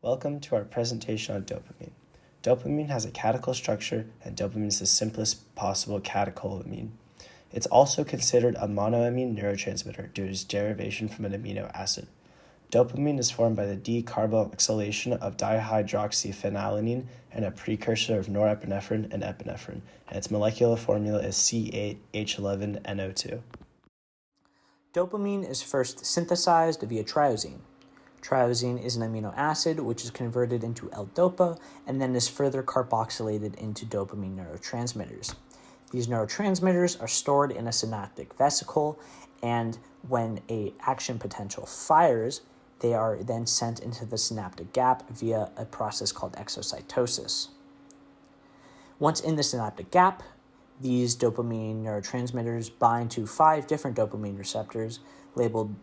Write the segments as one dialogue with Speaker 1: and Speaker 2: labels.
Speaker 1: Welcome to our presentation on dopamine. Dopamine has a catechol structure, and dopamine is the simplest possible catecholamine. It's also considered a monoamine neurotransmitter due to its derivation from an amino acid. Dopamine is formed by the decarboxylation of dihydroxyphenylalanine and a precursor of norepinephrine and epinephrine, and its molecular formula is C8H11NO2.
Speaker 2: Dopamine is first synthesized via triosine. Triosine is an amino acid which is converted into L-dopa and then is further carboxylated into dopamine neurotransmitters. These neurotransmitters are stored in a synaptic vesicle, and when an action potential fires, they are then sent into the synaptic gap via a process called exocytosis. Once in the synaptic gap, these dopamine neurotransmitters bind to 5 different dopamine receptors labeled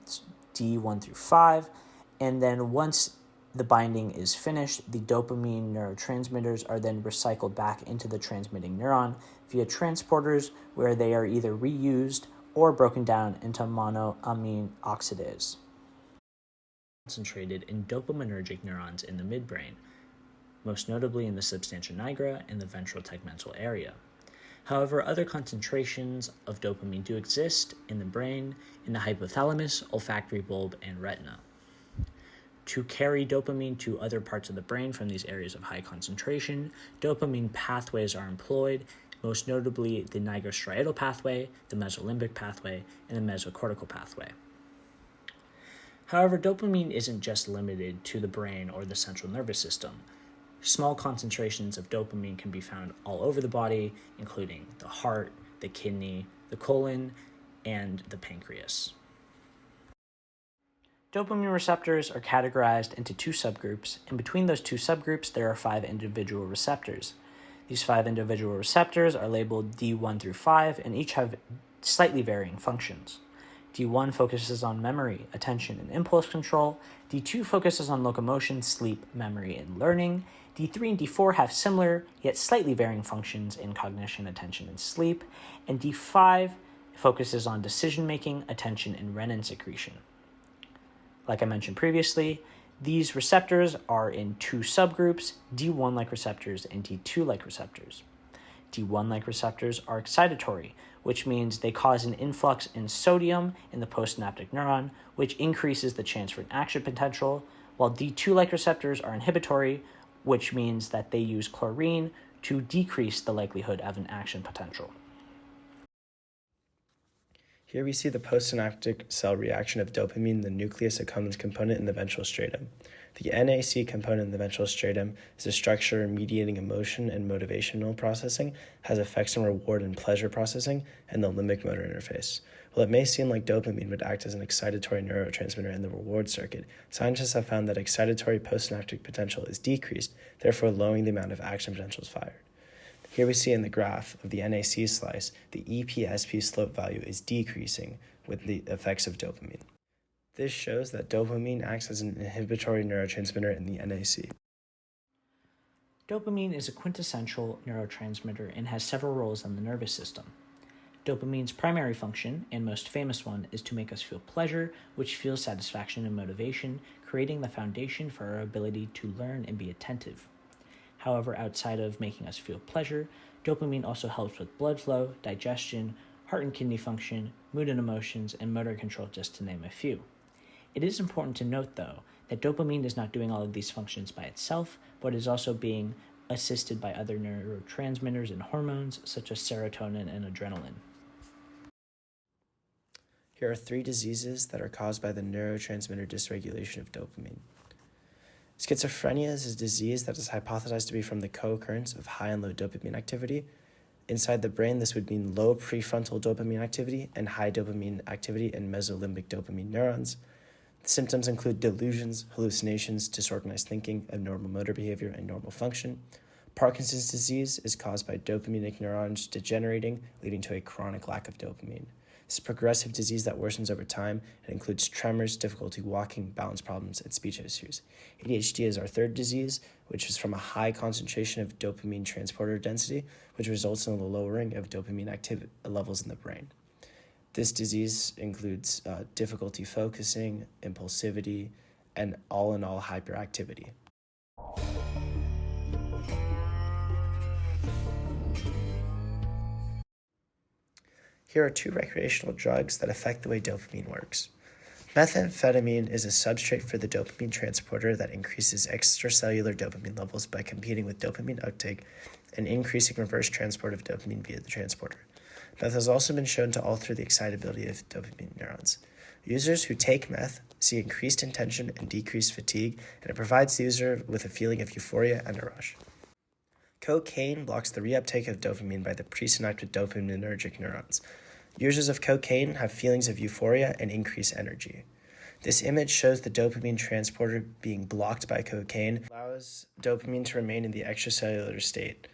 Speaker 2: D1 through 5, and then once the binding is finished, the dopamine neurotransmitters are then recycled back into the transmitting neuron via transporters, where they are either reused or broken down into monoamine oxidase. Concentrated in dopaminergic neurons in the midbrain, most notably in the substantia nigra and the ventral tegmental area. However, other concentrations of dopamine do exist in the brain, in the hypothalamus, olfactory bulb, and retina. To carry dopamine to other parts of the brain from these areas of high concentration, dopamine pathways are employed, most notably the nigrostriatal pathway, the mesolimbic pathway, and the mesocortical pathway. However, dopamine isn't just limited to the brain or the central nervous system. Small concentrations of dopamine can be found all over the body, including the heart, the kidney, the colon, and the pancreas. Dopamine receptors are categorized into 2 subgroups, and between those 2 subgroups, there are 5 individual receptors. These 5 individual receptors are labeled D1 through 5, and each have slightly varying functions. D1 focuses on memory, attention, and impulse control. D2 focuses on locomotion, sleep, memory, and learning. D3 and D4 have similar, yet slightly varying functions in cognition, attention, and sleep. And D5 focuses on decision-making, attention, and renin secretion. Like I mentioned previously, these receptors are in 2 subgroups, D1-like receptors and D2-like receptors. D1-like receptors are excitatory, which means they cause an influx in sodium in the postsynaptic neuron, which increases the chance for an action potential, while D2-like receptors are inhibitory, which means that they use chlorine to decrease the likelihood of an action potential.
Speaker 1: Here we see the postsynaptic cell reaction of dopamine, the nucleus accumbens component in the ventral stratum. The NAC component in the ventral stratum is a structure mediating emotion and motivational processing, has effects on reward and pleasure processing, and the limbic motor interface. While it may seem like dopamine would act as an excitatory neurotransmitter in the reward circuit, scientists have found that excitatory postsynaptic potential is decreased, therefore lowering the amount of action potentials fired. Here we see in the graph of the NAC slice, the EPSP slope value is decreasing with the effects of dopamine. This shows that dopamine acts as an inhibitory neurotransmitter in the NAC.
Speaker 2: Dopamine is a quintessential neurotransmitter and has several roles in the nervous system. Dopamine's primary function, and most famous one, is to make us feel pleasure, which fuels satisfaction and motivation, creating the foundation for our ability to learn and be attentive. However, outside of making us feel pleasure, dopamine also helps with blood flow, digestion, heart and kidney function, mood and emotions, and motor control, just to name a few. It is important to note, though, that dopamine is not doing all of these functions by itself, but is also being assisted by other neurotransmitters and hormones, such as serotonin and adrenaline.
Speaker 1: Here are 3 diseases that are caused by the neurotransmitter dysregulation of dopamine. Schizophrenia is a disease that is hypothesized to be from the co-occurrence of high and low dopamine activity. Inside the brain, this would mean low prefrontal dopamine activity and high dopamine activity in mesolimbic dopamine neurons. The symptoms include delusions, hallucinations, disorganized thinking, abnormal motor behavior, and normal function. Parkinson's disease is caused by dopaminic neurons degenerating, leading to a chronic lack of dopamine. It's a progressive disease that worsens over time and includes tremors, difficulty walking, balance problems, and speech issues. ADHD is our 3rd disease, which is from a high concentration of dopamine transporter density, which results in the lowering of dopamine levels in the brain. This disease includes difficulty focusing, impulsivity, and all-in-all hyperactivity. Here are two recreational drugs that affect the way dopamine works. Methamphetamine is a substrate for the dopamine transporter that increases extracellular dopamine levels by competing with dopamine uptake and increasing reverse transport of dopamine via the transporter. Meth has also been shown to alter the excitability of dopamine neurons. Users who take meth see increased intention and decreased fatigue, and it provides the user with a feeling of euphoria and a rush. Cocaine blocks the reuptake of dopamine by the presynaptic dopaminergic neurons. Users of cocaine have feelings of euphoria and increased energy. This image shows the dopamine transporter being blocked by cocaine, allows dopamine to remain in the extracellular state.